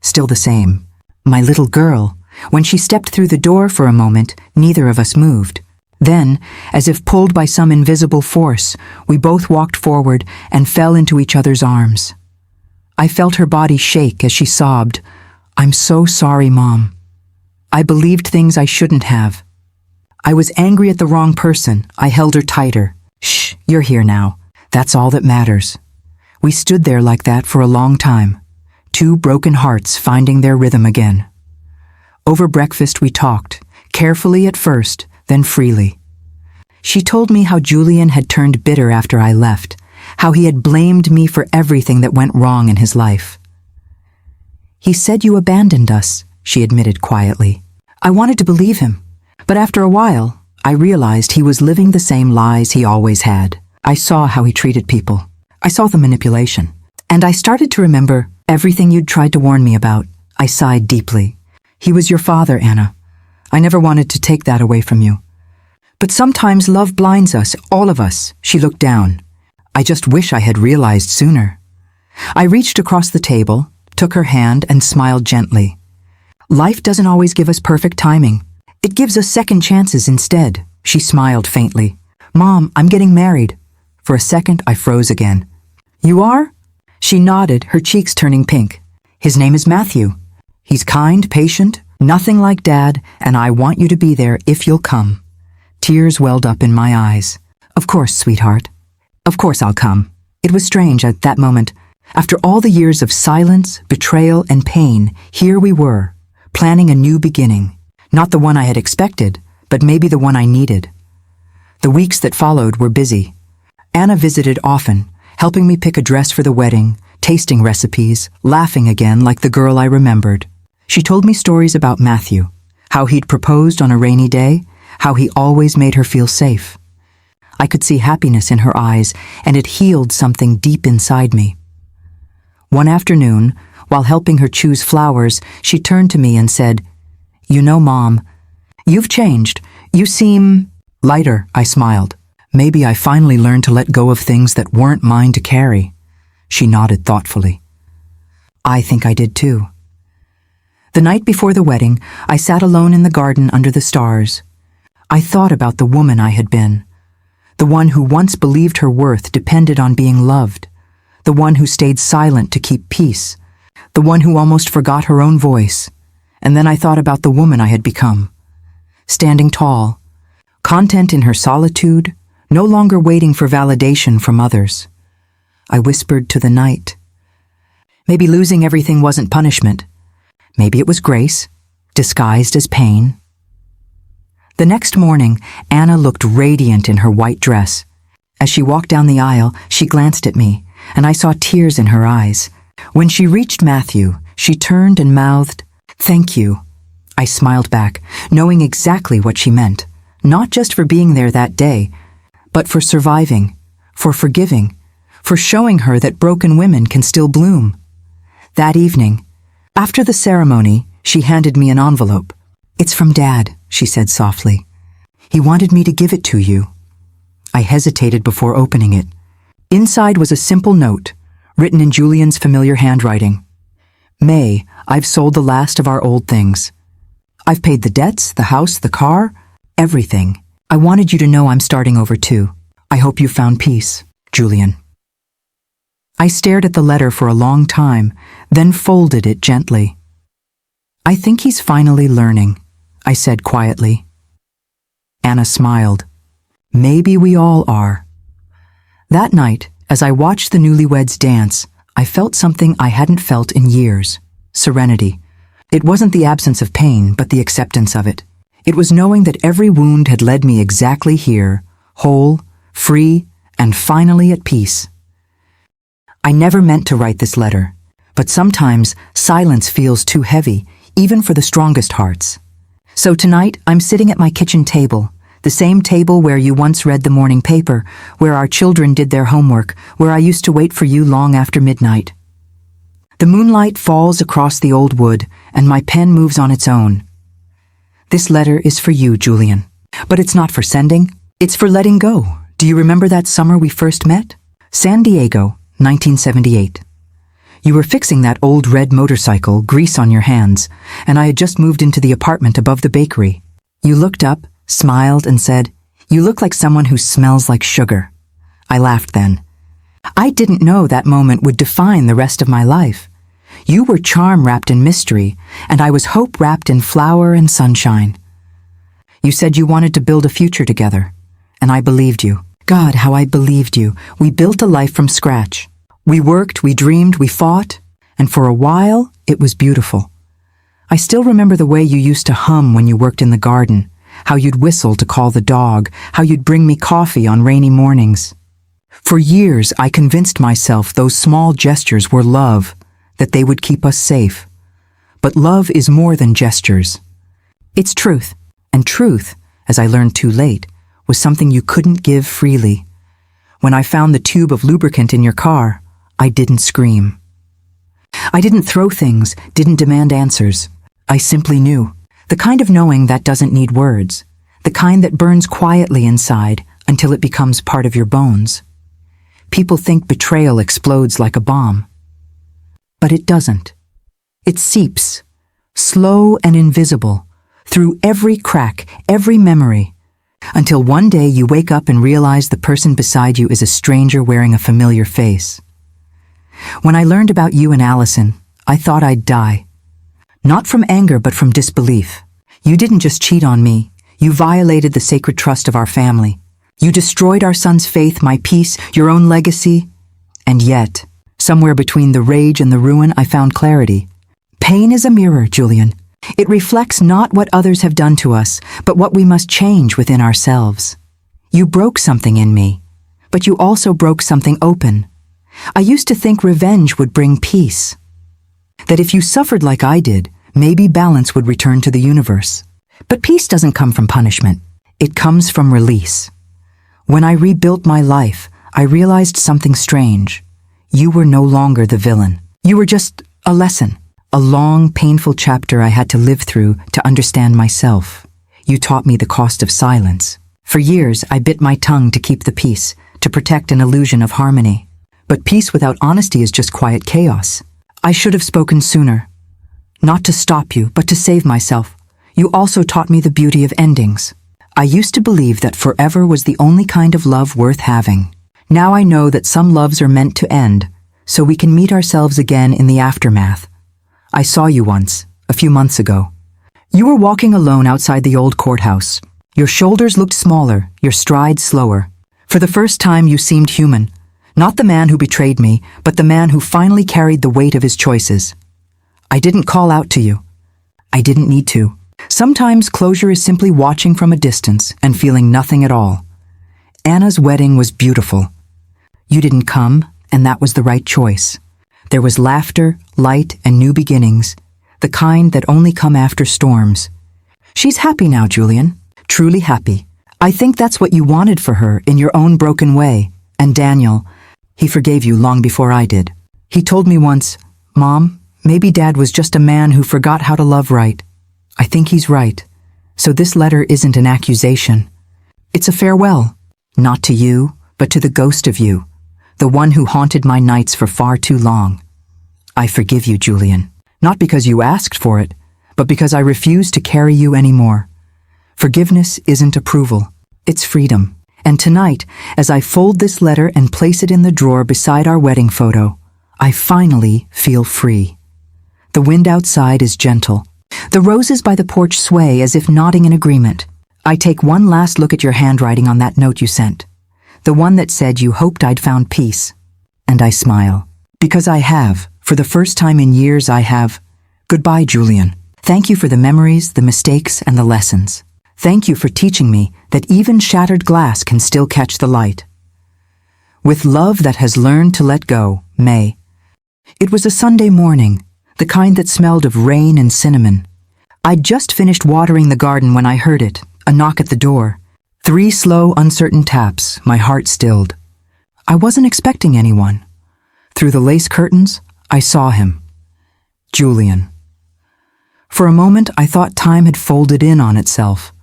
still the same. My little girl. When she stepped through the door for a moment, neither of us moved. Then, as if pulled by some invisible force, we both walked forward and fell into each other's arms. I felt her body shake as she sobbed, "I'm so sorry, Mom. I believed things I shouldn't have. I was angry at the wrong person." I held her tighter. "Shh, you're here now. That's all that matters." We stood there like that for a long time, two broken hearts finding their rhythm again. Over breakfast we talked, carefully at first, then freely. She told me how Julian had turned bitter after I left, how he had blamed me for everything that went wrong in his life. "He said you abandoned us," she admitted quietly. I wanted to believe him, but after a while, I realized he was living the same lies he always had. I saw how he treated people. I saw the manipulation. And I started to remember everything you'd tried to warn me about. I sighed deeply. He was your father, Anna. I never wanted to take that away from you. But sometimes love blinds us, all of us. She looked down. I just wish I had realized sooner. I reached across the table, took her hand, and smiled gently. Life doesn't always give us perfect timing. It gives us second chances instead. She smiled faintly. "Mom, I'm getting married." For a second, I froze again. "You are?" She nodded, her cheeks turning pink. "His name is Matthew. He's kind, patient, nothing like Dad, and I want you to be there if you'll come." Tears welled up in my eyes. "Of course, sweetheart. Of course I'll come." It was strange at that moment. After all the years of silence, betrayal, and pain, here we were, planning a new beginning. Not the one I had expected, but maybe the one I needed. The weeks that followed were busy. Anna visited often, helping me pick a dress for the wedding, tasting recipes, laughing again like the girl I remembered. She told me stories about Matthew, how he'd proposed on a rainy day, how he always made her feel safe. I could see happiness in her eyes, and it healed something deep inside me. One afternoon, while helping her choose flowers, she turned to me and said, "You know, Mom, you've changed. You seem lighter." I smiled. "Maybe I finally learned to let go of things that weren't mine to carry." She nodded thoughtfully. "I think I did too." The night before the wedding, I sat alone in the garden under the stars. I thought about the woman I had been, the one who once believed her worth depended on being loved, the one who stayed silent to keep peace, the one who almost forgot her own voice. And then I thought about the woman I had become, standing tall, content in her solitude, no longer waiting for validation from others. I whispered to the night. Maybe losing everything wasn't punishment. Maybe it was grace, disguised as pain. The next morning, Anna looked radiant in her white dress. As she walked down the aisle, she glanced at me, and I saw tears in her eyes. When she reached Matthew, she turned and mouthed, "Thank you." I smiled back, knowing exactly what she meant, not just for being there that day, but for surviving, for forgiving, for showing her that broken women can still bloom. That evening, after the ceremony, she handed me an envelope. "It's from Dad," she said softly. "He wanted me to give it to you." I hesitated before opening it. Inside was a simple note, written in Julian's familiar handwriting. "May, I've sold the last of our old things. I've paid the debts, the house, the car, everything. I wanted you to know I'm starting over too. I hope you found peace, Julian." I stared at the letter for a long time, then folded it gently. "I think he's finally learning," I said quietly. Anna smiled. Maybe we all are. That night, as I watched the newlyweds dance, I felt something I hadn't felt in years: serenity. It wasn't the absence of pain, but the acceptance of it. It was knowing that every wound had led me exactly here, whole, free, and finally at peace. I never meant to write this letter, but sometimes silence feels too heavy, even for the strongest hearts. So tonight, I'm sitting at my kitchen table, the same table where you once read the morning paper, where our children did their homework, where I used to wait for you long after midnight. The moonlight falls across the old wood, and my pen moves on its own. This letter is for you, Julian. But it's not for sending, it's for letting go. Do you remember that summer we first met? San Diego, 1978. You were fixing that old red motorcycle, grease on your hands, and I had just moved into the apartment above the bakery. You looked up, smiled, and said, "You look like someone who smells like sugar." I laughed then. I didn't know that moment would define the rest of my life. You were charm wrapped in mystery, and I was hope wrapped in flower and sunshine. You said you wanted to build a future together, and I believed you. God, how I believed you. We built a life from scratch. We worked, we dreamed, we fought, and for a while, it was beautiful. I still remember the way you used to hum when you worked in the garden, how you'd whistle to call the dog, how you'd bring me coffee on rainy mornings. For years, I convinced myself those small gestures were love, that they would keep us safe. But love is more than gestures. It's truth, and truth, as I learned too late, was something you couldn't give freely. When I found the tube of lubricant in your car, I didn't scream. I didn't throw things, didn't demand answers. I simply knew. The kind of knowing that doesn't need words. The kind that burns quietly inside until it becomes part of your bones. People think betrayal explodes like a bomb. But it doesn't. It seeps, slow and invisible, through every crack, every memory, until one day you wake up and realize the person beside you is a stranger wearing a familiar face. When I learned about you and Allison, I thought I'd die. Not from anger, but from disbelief. You didn't just cheat on me. You violated the sacred trust of our family. You destroyed our son's faith, my peace, your own legacy. And yet, somewhere between the rage and the ruin, I found clarity. Pain is a mirror, Julian. It reflects not what others have done to us, but what we must change within ourselves. You broke something in me, but you also broke something open. I used to think revenge would bring peace. That if you suffered like I did, maybe balance would return to the universe. But peace doesn't come from punishment. It comes from release. When I rebuilt my life, I realized something strange. You were no longer the villain. You were just a lesson, a long, painful chapter I had to live through to understand myself. You taught me the cost of silence. For years, I bit my tongue to keep the peace, to protect an illusion of harmony. But peace without honesty is just quiet chaos. I should have spoken sooner. Not to stop you, but to save myself. You also taught me the beauty of endings. I used to believe that forever was the only kind of love worth having. Now I know that some loves are meant to end, so we can meet ourselves again in the aftermath. I saw you once, a few months ago. You were walking alone outside the old courthouse. Your shoulders looked smaller, your stride slower. For the first time you seemed human. Not the man who betrayed me, but the man who finally carried the weight of his choices. I didn't call out to you. I didn't need to. Sometimes closure is simply watching from a distance and feeling nothing at all. Anna's wedding was beautiful. You didn't come, and that was the right choice. There was laughter, light, and new beginnings, the kind that only come after storms. She's happy now, Julian. Truly happy. I think that's what you wanted for her in your own broken way. And Daniel, he forgave you long before I did. He told me once, "Mom, maybe Dad was just a man who forgot how to love right." I think he's right. So this letter isn't an accusation. It's a farewell. Not to you, but to the ghost of you, the one who haunted my nights for far too long. I forgive you, Julian. Not because you asked for it, but because I refuse to carry you anymore. Forgiveness isn't approval. It's freedom. And tonight, as I fold this letter and place it in the drawer beside our wedding photo, I finally feel free. The wind outside is gentle. The roses by the porch sway as if nodding in agreement. I take one last look at your handwriting on that note you sent. The one that said you hoped I'd found peace. And I smile. Because I have. For the first time in years I have. Goodbye, Julian. Thank you for the memories, the mistakes, and the lessons. Thank you for teaching me that even shattered glass can still catch the light. With love that has learned to let go, May. It was a Sunday morning, the kind that smelled of rain and cinnamon. I'd just finished watering the garden when I heard it, a knock at the door. 3 slow, uncertain taps, my heart stilled. I wasn't expecting anyone. Through the lace curtains, I saw him. Julian. For a moment, I thought time had folded in on itself.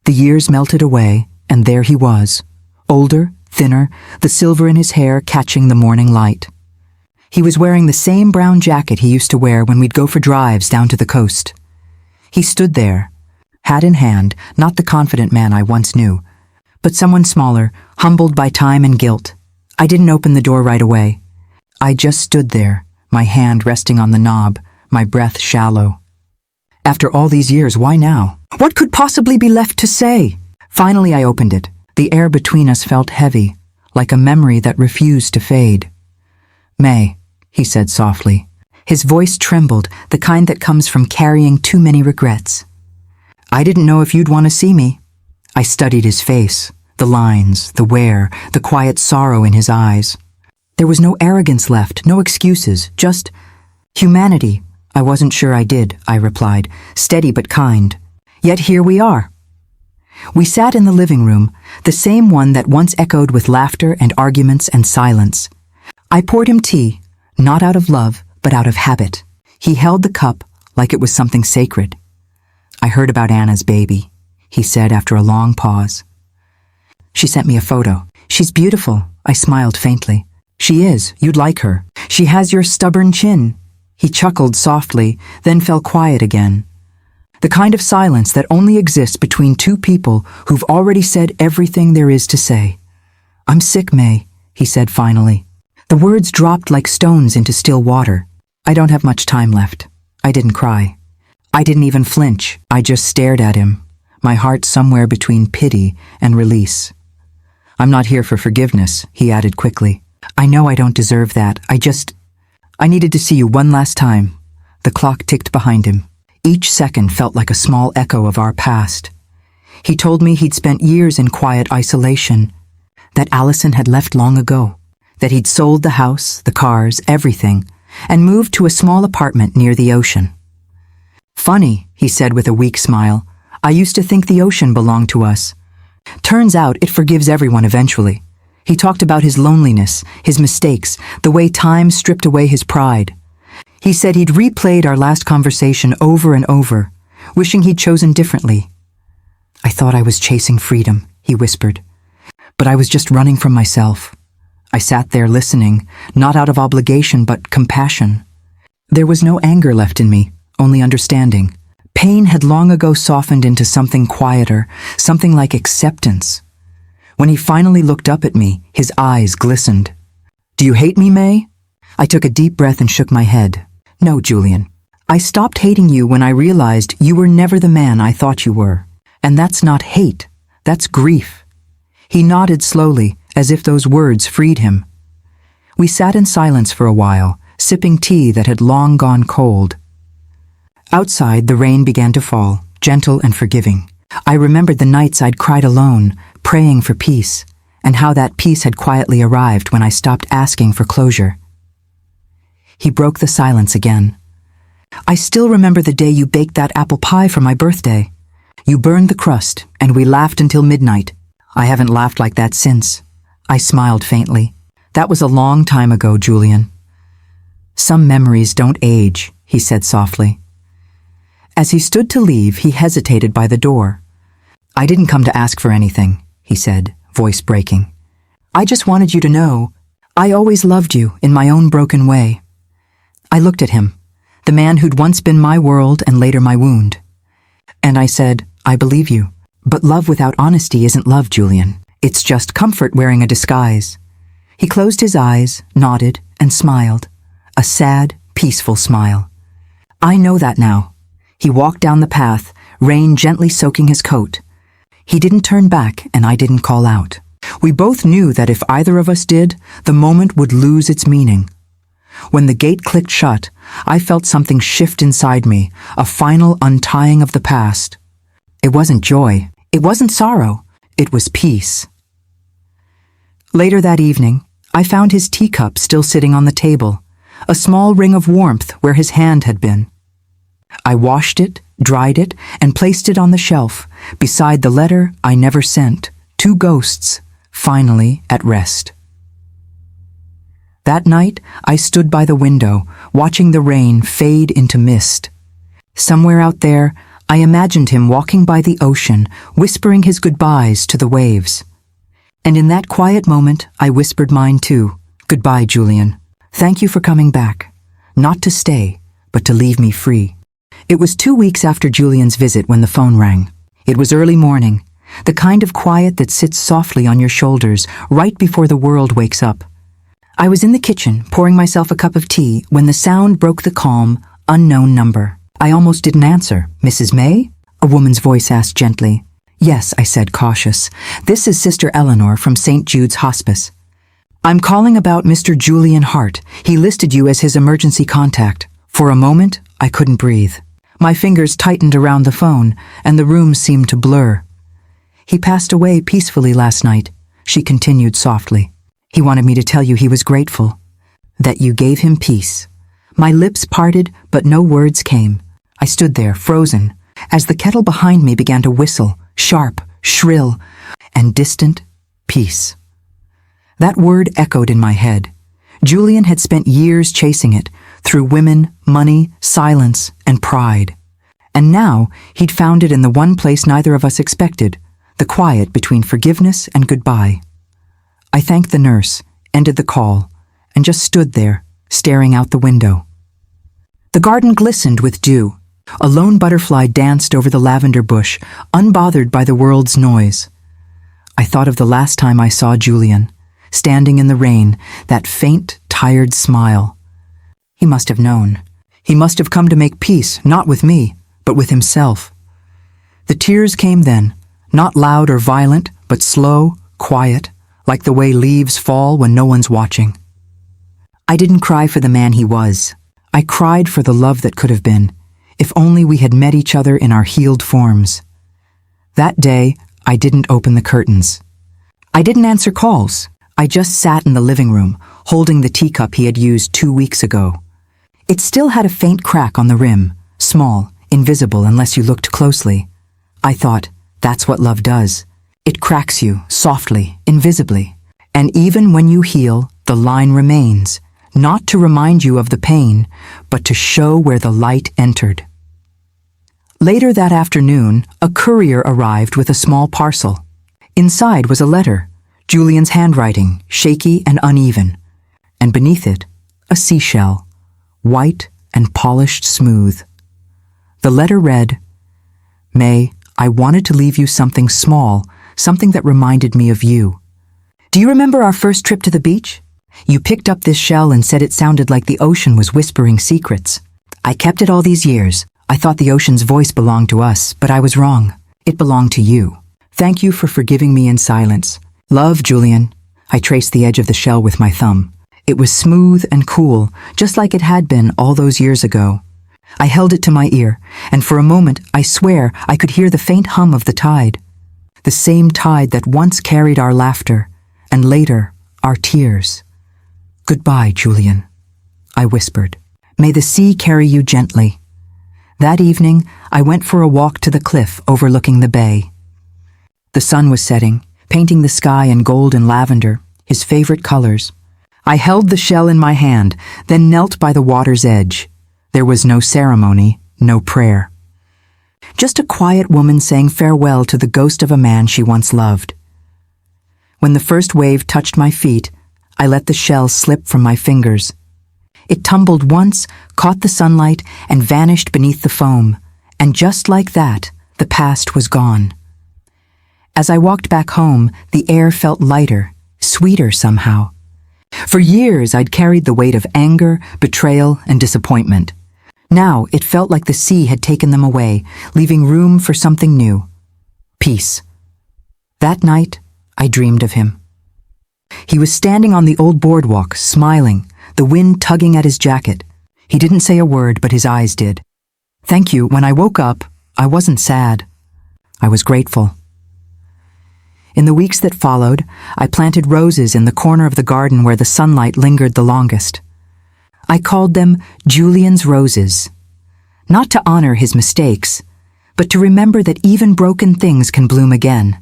The years melted away, and there he was, older, thinner, the silver in his hair catching the morning light. He was wearing the same brown jacket he used to wear when we'd go for drives down to the coast. He stood there, hat in hand, not the confident man I once knew, but someone smaller, humbled by time and guilt. I didn't open the door right away. I just stood there, my hand resting on the knob, my breath shallow. After all these years, why now? What could possibly be left to say? Finally, I opened it. The air between us felt heavy, like a memory that refused to fade. May, he said softly. His voice trembled, the kind that comes from carrying too many regrets. I didn't know if you'd want to see me. I studied his face, the lines, the wear, the quiet sorrow in his eyes. There was no arrogance left, no excuses, just humanity. I wasn't sure I did, I replied, steady but kind. Yet here we are. We sat in the living room, the same one that once echoed with laughter and arguments and silence. I poured him tea, not out of love, but out of habit. He held the cup like it was something sacred. I heard about Anna's baby, he said after a long pause. She sent me a photo. She's beautiful, I smiled faintly. She is, you'd like her. She has your stubborn chin. He chuckled softly, then fell quiet again. The kind of silence that only exists between two people who've already said everything there is to say. I'm sick, May, he said finally. The words dropped like stones into still water. I don't have much time left. I didn't cry. I didn't even flinch. I just stared at him, my heart somewhere between pity and release. I'm not here for forgiveness, he added quickly. I know I don't deserve that. I needed to see you one last time. The clock ticked behind him. Each second felt like a small echo of our past. He told me he'd spent years in quiet isolation, that Allison had left long ago, that he'd sold the house, the cars, everything, and moved to a small apartment near the ocean. Funny, he said with a weak smile. I used to think the ocean belonged to us. Turns out it forgives everyone eventually. He talked about his loneliness, his mistakes, the way time stripped away his pride. He said he'd replayed our last conversation over and over, wishing he'd chosen differently. I thought I was chasing freedom, he whispered, but I was just running from myself. I sat there listening, not out of obligation but compassion. There was no anger left in me, only understanding. Pain had long ago softened into something quieter, something like acceptance. When he finally looked up at me, his eyes glistened. Do you hate me, May? I took a deep breath and shook my head. No, Julian. I stopped hating you when I realized you were never the man I thought you were. And that's not hate. That's grief. He nodded slowly, as if those words freed him. We sat in silence for a while, sipping tea that had long gone cold. Outside, the rain began to fall, gentle and forgiving. I remembered the nights I'd cried alone, praying for peace, and how that peace had quietly arrived when I stopped asking for closure. He broke the silence again. I still remember the day you baked that apple pie for my birthday. You burned the crust, and we laughed until midnight. I haven't laughed like that since. I smiled faintly. That was a long time ago, Julian. Some memories don't age, he said softly. As he stood to leave, he hesitated by the door. I didn't come to ask for anything, he said, voice breaking. I just wanted you to know, I always loved you in my own broken way. I looked at him, the man who'd once been my world and later my wound. And I said, I believe you. But love without honesty isn't love, Julian. It's just comfort wearing a disguise. He closed his eyes, nodded, and smiled. A sad, peaceful smile. I know that now. He walked down the path, rain gently soaking his coat. He didn't turn back, and I didn't call out. We both knew that if either of us did, the moment would lose its meaning. When the gate clicked shut, I felt something shift inside me, a final untying of the past. It wasn't joy. It wasn't sorrow. It was peace. Later that evening, I found his teacup still sitting on the table, a small ring of warmth where his hand had been. I washed it, dried it, and placed it on the shelf, beside the letter I never sent, 2 ghosts, finally at rest. That night, I stood by the window, watching the rain fade into mist. Somewhere out there, I imagined him walking by the ocean, whispering his goodbyes to the waves. And in that quiet moment, I whispered mine too. Goodbye, Julian. Thank you for coming back. Not to stay, but to leave me free. It was 2 weeks after Julian's visit when the phone rang. It was early morning, the kind of quiet that sits softly on your shoulders right before the world wakes up. I was in the kitchen, pouring myself a cup of tea, when the sound broke the calm, unknown number. I almost didn't answer. Mrs. May? A woman's voice asked gently. Yes, I said, cautious. This is Sister Eleanor from St. Jude's Hospice. I'm calling about Mr. Julian Hart. He listed you as his emergency contact. For a moment, I couldn't breathe. My fingers tightened around the phone, and the room seemed to blur. He passed away peacefully last night, she continued softly. He wanted me to tell you he was grateful, that you gave him peace. My lips parted, but no words came. I stood there, frozen, as the kettle behind me began to whistle, sharp, shrill, and distant, peace. That word echoed in my head. Julian had spent years chasing it, through women, money, silence, and pride. And now he'd found it in the one place neither of us expected, the quiet between forgiveness and goodbye. I thanked the nurse, ended the call, and just stood there, staring out the window. The garden glistened with dew. A lone butterfly danced over the lavender bush, unbothered by the world's noise. I thought of the last time I saw Julian, standing in the rain, that faint, tired smile. He must have known. He must have come to make peace, not with me, but with himself. The tears came then, not loud or violent, but slow, quiet, like the way leaves fall when no one's watching. I didn't cry for the man he was. I cried for the love that could have been, if only we had met each other in our healed forms. That day, I didn't open the curtains. I didn't answer calls. I just sat in the living room, holding the teacup he had used 2 weeks ago. It still had a faint crack on the rim, small, invisible unless you looked closely. I thought, that's what love does. It cracks you, softly, invisibly. And even when you heal, the line remains, not to remind you of the pain, but to show where the light entered. Later that afternoon, a courier arrived with a small parcel. Inside was a letter, Julian's handwriting, shaky and uneven, and beneath it, a seashell, white and polished smooth. The letter read, May, I wanted to leave you something small, something that reminded me of you. Do you remember our first trip to the beach? You picked up this shell and said it sounded like the ocean was whispering secrets. I kept it all these years. I thought the ocean's voice belonged to us, but I was wrong. It belonged to you. Thank you for forgiving me in silence. Love, Julian. I traced the edge of the shell with my thumb. It was smooth and cool, just like it had been all those years ago. I held it to my ear, and for a moment, I swear, I could hear the faint hum of the tide. The same tide that once carried our laughter, and later, our tears. Goodbye, Julian, I whispered. May the sea carry you gently. That evening, I went for a walk to the cliff overlooking the bay. The sun was setting, painting the sky in gold and lavender, his favorite colors. I held the shell in my hand, then knelt by the water's edge. There was no ceremony, no prayer. Just a quiet woman saying farewell to the ghost of a man she once loved. When the first wave touched my feet, I let the shell slip from my fingers. It tumbled once, caught the sunlight, and vanished beneath the foam, and just like that, the past was gone. As I walked back home, the air felt lighter, sweeter somehow. For years, I'd carried the weight of anger, betrayal, and disappointment. Now, it felt like the sea had taken them away, leaving room for something new. Peace. That night, I dreamed of him. He was standing on the old boardwalk, smiling, the wind tugging at his jacket. He didn't say a word, but his eyes did. Thank you. When I woke up, I wasn't sad. I was grateful. In the weeks that followed, I planted roses in the corner of the garden where the sunlight lingered the longest. I called them Julian's roses, not to honor his mistakes, but to remember that even broken things can bloom again.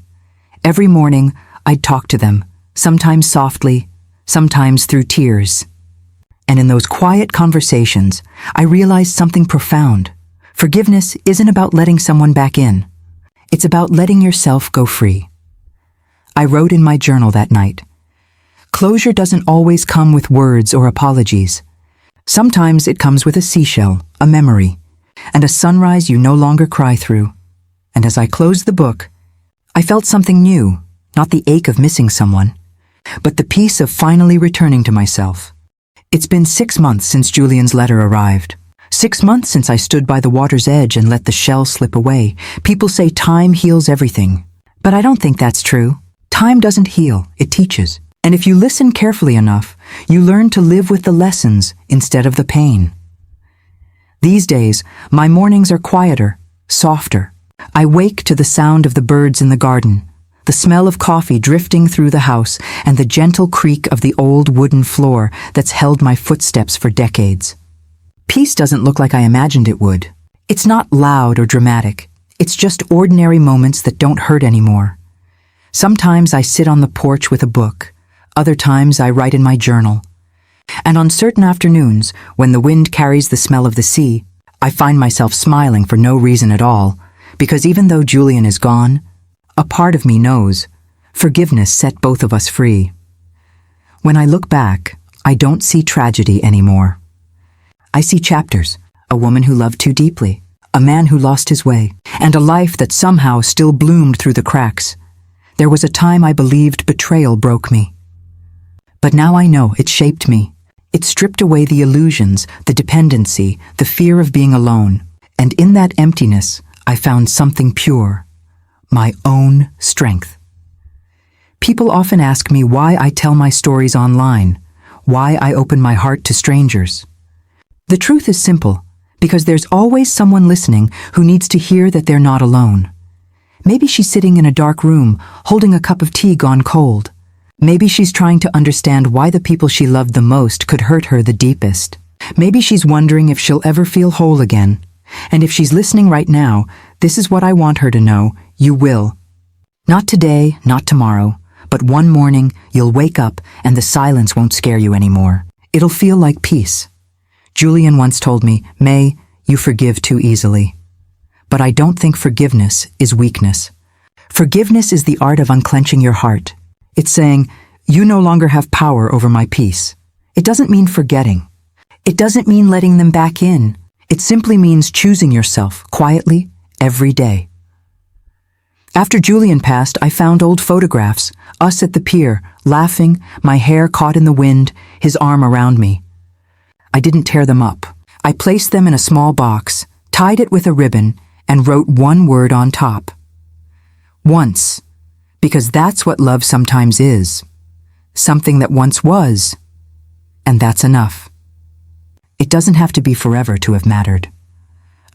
Every morning, I'd talk to them, sometimes softly, sometimes through tears. And in those quiet conversations, I realized something profound. Forgiveness isn't about letting someone back in. It's about letting yourself go free. I wrote in my journal that night. Closure doesn't always come with words or apologies. Sometimes it comes with a seashell, a memory, and a sunrise you no longer cry through. And as I closed the book, I felt something new, not the ache of missing someone, but the peace of finally returning to myself. It's been 6 months since Julian's letter arrived. 6 months since I stood by the water's edge and let the shell slip away. People say time heals everything, but I don't think that's true. Time doesn't heal, it teaches. And if you listen carefully enough, you learn to live with the lessons instead of the pain. These days, my mornings are quieter, softer. I wake to the sound of the birds in the garden, the smell of coffee drifting through the house, and the gentle creak of the old wooden floor that's held my footsteps for decades. Peace doesn't look like I imagined it would. It's not loud or dramatic. It's just ordinary moments that don't hurt anymore. Sometimes I sit on the porch with a book. Other times I write in my journal. And on certain afternoons, when the wind carries the smell of the sea, I find myself smiling for no reason at all, because even though Julian is gone, a part of me knows forgiveness set both of us free. When I look back, I don't see tragedy anymore. I see chapters, a woman who loved too deeply, a man who lost his way, and a life that somehow still bloomed through the cracks. There was a time I believed betrayal broke me. But now I know it shaped me. It stripped away the illusions, the dependency, the fear of being alone. And in that emptiness, I found something pure. My own strength. People often ask me why I tell my stories online, why I open my heart to strangers. The truth is simple, because there's always someone listening who needs to hear that they're not alone. Maybe she's sitting in a dark room, holding a cup of tea gone cold. Maybe she's trying to understand why the people she loved the most could hurt her the deepest. Maybe she's wondering if she'll ever feel whole again. And if she's listening right now, this is what I want her to know: you will. Not today, not tomorrow, but one morning you'll wake up and the silence won't scare you anymore. It'll feel like peace. Julian once told me, "May, you forgive too easily." But I don't think forgiveness is weakness. Forgiveness is the art of unclenching your heart. It's saying, you no longer have power over my peace. It doesn't mean forgetting. It doesn't mean letting them back in. It simply means choosing yourself quietly every day. After Julian passed, I found old photographs, us at the pier, laughing, my hair caught in the wind, his arm around me. I didn't tear them up. I placed them in a small box, tied it with a ribbon, and wrote one word on top. Once, because that's what love sometimes is. Something that once was, and that's enough. It doesn't have to be forever to have mattered.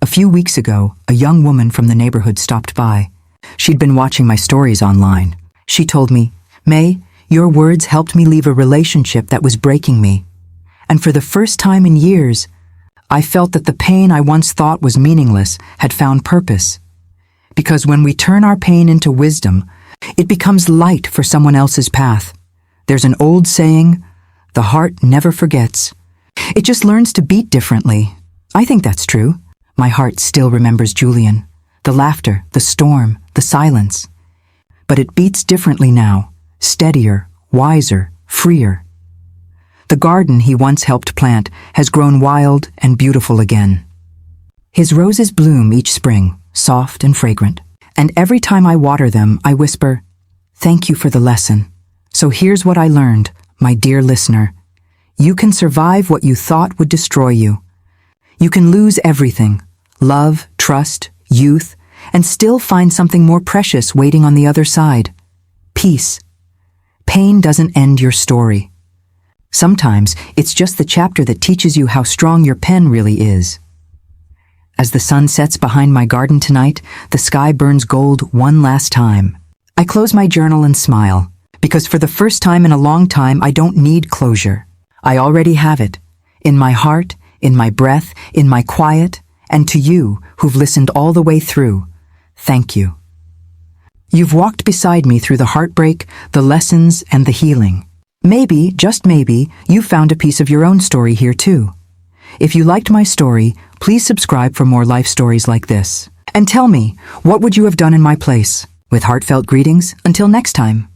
A few weeks ago, a young woman from the neighborhood stopped by. She'd been watching my stories online. She told me, "May, your words helped me leave a relationship that was breaking me. And for the first time in years, I felt that the pain I once thought was meaningless had found purpose. Because when we turn our pain into wisdom, it becomes light for someone else's path. There's an old saying, the heart never forgets. It just learns to beat differently. I think that's true. My heart still remembers Julian, the laughter, the storm, the silence. But it beats differently now, steadier, wiser, freer. The garden he once helped plant has grown wild and beautiful again. His roses bloom each spring, soft and fragrant. And every time I water them, I whisper, "Thank you for the lesson. So here's what I learned, my dear listener. You can survive what you thought would destroy you. You can lose everything, love, trust, youth, and still find something more precious waiting on the other side. Peace. Pain doesn't end your story. Sometimes it's just the chapter that teaches you how strong your pen really is. As the sun sets behind my garden tonight, the sky burns gold one last time. I close my journal and smile, because for the first time in a long time I don't need closure. I already have it. In my heart, in my breath, in my quiet, and to you, who've listened all the way through, thank you. You've walked beside me through the heartbreak, the lessons, and the healing. Maybe, just maybe, you found a piece of your own story here too. If you liked my story, please subscribe for more life stories like this. And tell me, what would you have done in my place? With heartfelt greetings, until next time.